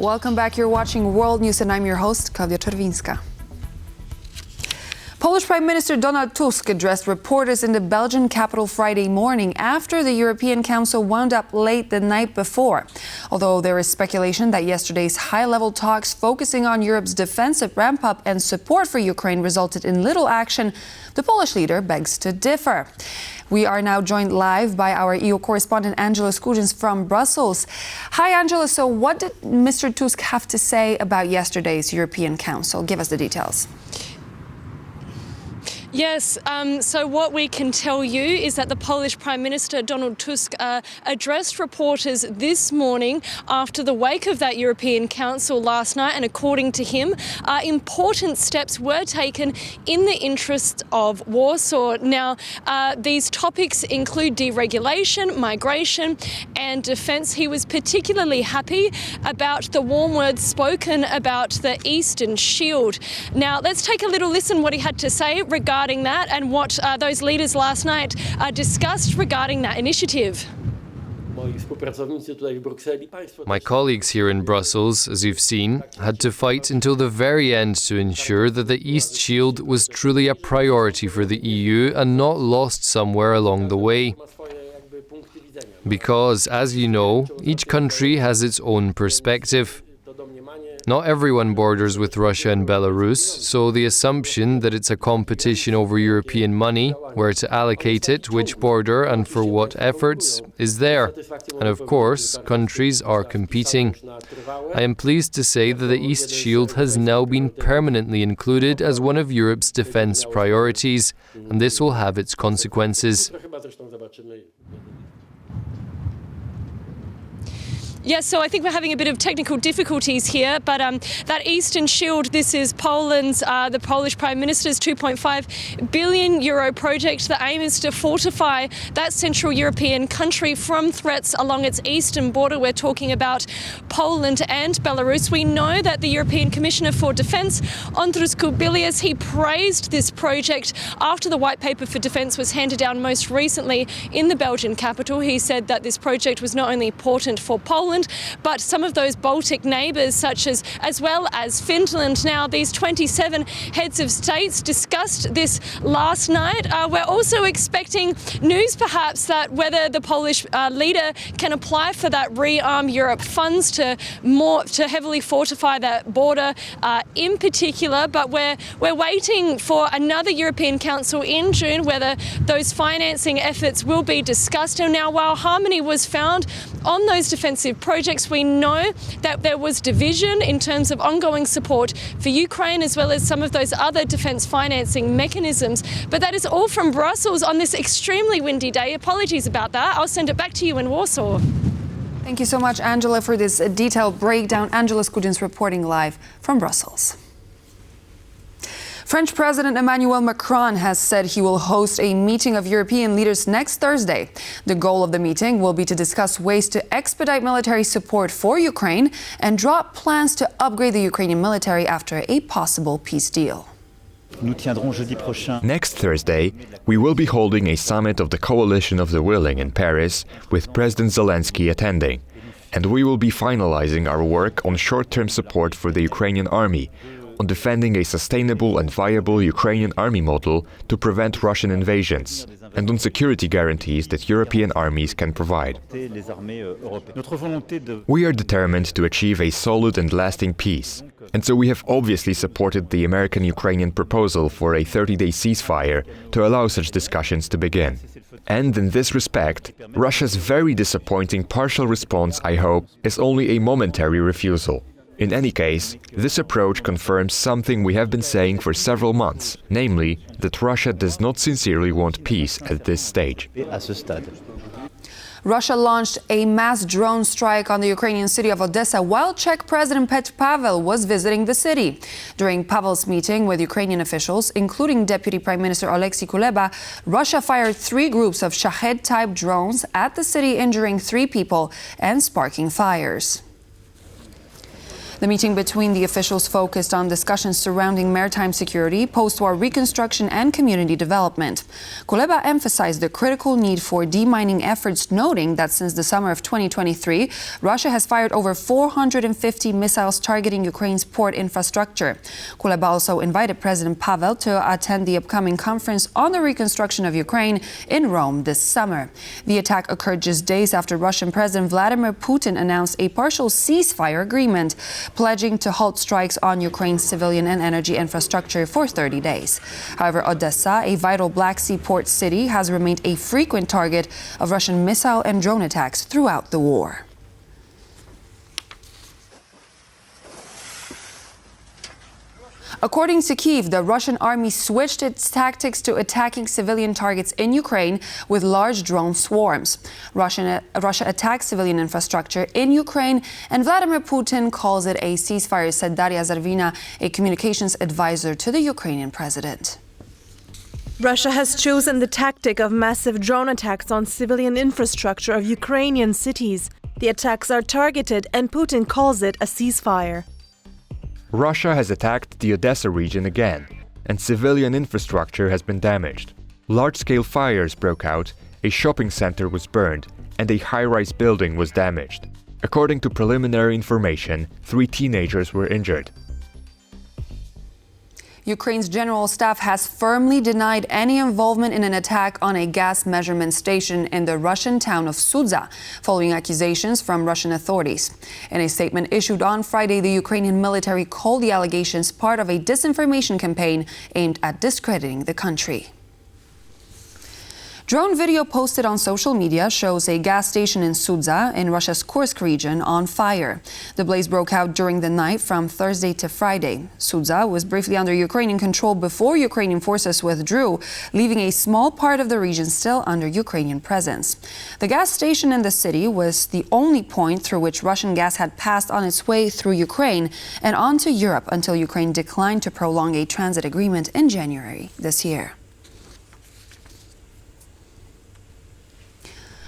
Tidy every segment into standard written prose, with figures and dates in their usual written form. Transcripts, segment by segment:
Welcome back. You're watching World News and I'm your host, Klaudia Czerwińska. Polish Prime Minister Donald Tusk addressed reporters in the Belgian capital Friday morning after the European Council wound up late the night before. Although there is speculation that yesterday's high-level talks focusing on Europe's defensive ramp-up and support for Ukraine resulted in little action, the Polish leader begs to differ. We are now joined live by our EU correspondent Angela Skujins from Brussels. Hi, Angela. So what did Mr. Tusk have to say about yesterday's European Council? Give us the details. Yes, so what we can tell you is that the Polish Prime Minister Donald Tusk addressed reporters this morning after the wake of that European Council last night, and according to him, important steps were taken in the interests of Warsaw. Now, these topics include deregulation, migration and defence. He was particularly happy about the warm words spoken about the Eastern Shield. Now, let's take a little listen what he had to say regarding that and what those leaders last night discussed regarding that initiative. My colleagues here in Brussels, as you've seen, had to fight until the very end to ensure that the East Shield was truly a priority for the EU and not lost somewhere along the way. Because, as you know, each country has its own perspective. Not everyone borders with Russia and Belarus, so the assumption that it's a competition over European money, where to allocate it, which border and for what efforts, is there. And of course, countries are competing. I am pleased to say that the East Shield has now been permanently included as one of Europe's defence priorities, and this will have its consequences. Yes, so I think we're having a bit of technical difficulties here, but that Eastern Shield, this is Poland's, the Polish Prime Minister's €2.5 billion project. The aim is to fortify that Central European country from threats along its eastern border. We're talking about Poland and Belarus. We know that the European Commissioner for Defence, Andrius Kubilius, he praised this project after the White Paper for Defence was handed down most recently in the Belgian capital. He said that this project was not only important for Poland, but some of those Baltic neighbours, as well as Finland. Now, these 27 heads of states discussed this last night. We're also expecting news, perhaps, that whether the Polish leader can apply for that Rearm Europe funds to heavily fortify that border, in particular. But we're waiting for another European Council in June, whether those financing efforts will be discussed. And now, while harmony was found on those defensive projects, we know that there was division in terms of ongoing support for Ukraine, as well as some of those other defence financing mechanisms. But that is all from Brussels on this extremely windy day. Apologies about that. I'll send it back to you in Warsaw. Thank you so much, Angela, for this detailed breakdown. Angela Skujins reporting live from Brussels. French President Emmanuel Macron has said he will host a meeting of European leaders next Thursday. The goal of the meeting will be to discuss ways to expedite military support for Ukraine and draw up plans to upgrade the Ukrainian military after a possible peace deal. Next Thursday, we will be holding a summit of the Coalition of the Willing in Paris, with President Zelensky attending. And we will be finalizing our work on short-term support for the Ukrainian army, on defending a sustainable and viable Ukrainian army model to prevent Russian invasions, and on security guarantees that European armies can provide. We are determined to achieve a solid and lasting peace, and so we have obviously supported the American-Ukrainian proposal for a 30-day ceasefire to allow such discussions to begin. And in this respect, Russia's very disappointing partial response, I hope, is only a momentary refusal. In any case, this approach confirms something we have been saying for several months, namely that Russia does not sincerely want peace at this stage. Russia launched a mass drone strike on the Ukrainian city of Odessa while Czech President Petr Pavel was visiting the city. During Pavel's meeting with Ukrainian officials, including Deputy Prime Minister Oleksiy Kuleba, Russia fired 3 groups of Shahed-type drones at the city, injuring 3 people and sparking fires. The meeting between the officials focused on discussions surrounding maritime security, post-war reconstruction and community development. Kuleba emphasized the critical need for demining efforts, noting that since the summer of 2023, Russia has fired over 450 missiles targeting Ukraine's port infrastructure. Kuleba also invited President Pavel to attend the upcoming conference on the reconstruction of Ukraine in Rome this summer. The attack occurred just days after Russian President Vladimir Putin announced a partial ceasefire agreement, pledging to halt strikes on Ukraine's civilian and energy infrastructure for 30 days. However, Odessa, a vital Black Sea port city, has remained a frequent target of Russian missile and drone attacks throughout the war. According to Kyiv, the Russian army switched its tactics to attacking civilian targets in Ukraine with large drone swarms. Russia attacked civilian infrastructure in Ukraine, and Vladimir Putin calls it a ceasefire, said Daria Zarvina, a communications advisor to the Ukrainian president. Russia has chosen the tactic of massive drone attacks on civilian infrastructure of Ukrainian cities. The attacks are targeted, and Putin calls it a ceasefire. Russia has attacked the Odessa region again, and civilian infrastructure has been damaged. Large-scale fires broke out, a shopping center was burned, and a high-rise building was damaged. According to preliminary information, 3 teenagers were injured. Ukraine's general staff has firmly denied any involvement in an attack on a gas measurement station in the Russian town of Sudza, following accusations from Russian authorities. In a statement issued on Friday, the Ukrainian military called the allegations part of a disinformation campaign aimed at discrediting the country. Drone video posted on social media shows a gas station in Sudza in Russia's Kursk region on fire. The blaze broke out during the night from Thursday to Friday. Sudza was briefly under Ukrainian control before Ukrainian forces withdrew, leaving a small part of the region still under Ukrainian presence. The gas station in the city was the only point through which Russian gas had passed on its way through Ukraine and onto Europe until Ukraine declined to prolong a transit agreement in January this year.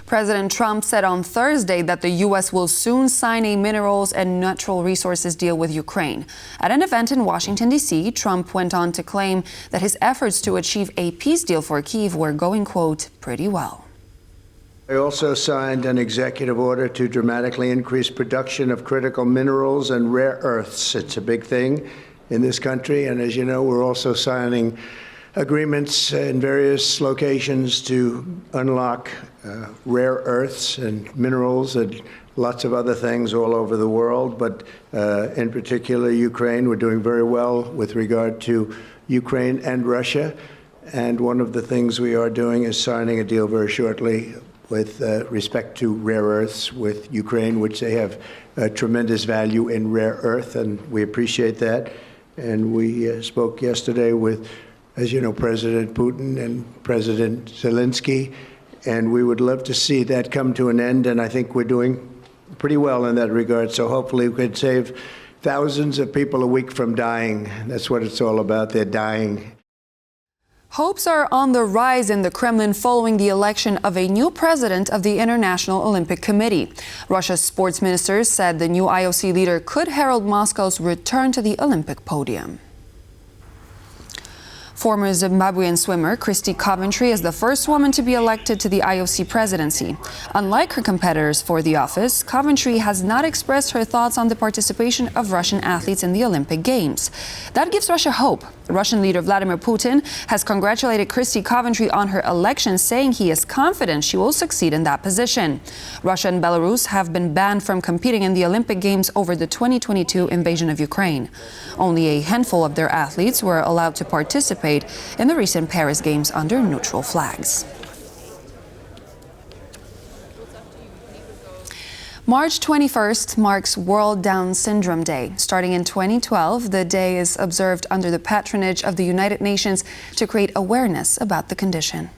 President Trump said on Thursday that the U.S. will soon sign a minerals and natural resources deal with Ukraine. At an event in Washington, D.C., Trump went on to claim that his efforts to achieve a peace deal for Kyiv were going, quote, pretty well. I also signed an executive order to dramatically increase production of critical minerals and rare earths. It's a big thing in this country, and as you know, we're also signing agreements in various locations to unlock rare earths and minerals and lots of other things all over the world. But in particular, Ukraine, we're doing very well with regard to Ukraine and Russia. And one of the things we are doing is signing a deal very shortly with respect to rare earths with Ukraine, which they have tremendous value in rare earth, and we appreciate that. And we spoke yesterday with, as you know, President Putin and President Zelensky, and we would love to see that come to an end, and I think we're doing pretty well in that regard. So hopefully we could save thousands of people a week from dying. That's what it's all about. They're dying. Hopes are on the rise in the Kremlin following the election of a new president of the International Olympic Committee. Russia's sports minister said the new IOC leader could herald Moscow's return to the Olympic podium. Former Zimbabwean swimmer Christy Coventry is the first woman to be elected to the IOC presidency. Unlike her competitors for the office, Coventry has not expressed her thoughts on the participation of Russian athletes in the Olympic Games. That gives Russia hope. Russian leader Vladimir Putin has congratulated Christy Coventry on her election, saying he is confident she will succeed in that position. Russia and Belarus have been banned from competing in the Olympic Games over the 2022 invasion of Ukraine. Only a handful of their athletes were allowed to participate in the recent Paris Games under neutral flags. March 21st marks World Down Syndrome Day. Starting in 2012, the day is observed under the patronage of the United Nations to create awareness about the condition.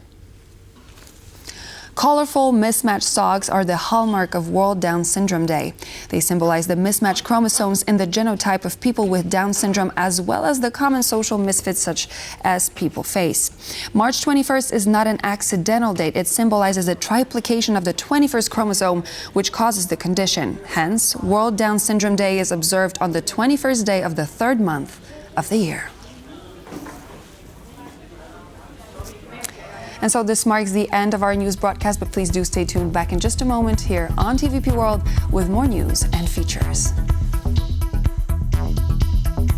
Colorful mismatched socks are the hallmark of World Down Syndrome Day. They symbolize the mismatched chromosomes in the genotype of people with Down syndrome, as well as the common social misfits such as people face. March 21st is not an accidental date. It symbolizes a triplication of the 21st chromosome, which causes the condition. Hence, World Down Syndrome Day is observed on the 21st day of the third month of the year. And so this marks the end of our news broadcast, but please do stay tuned back in just a moment here on TVP World with more news and features.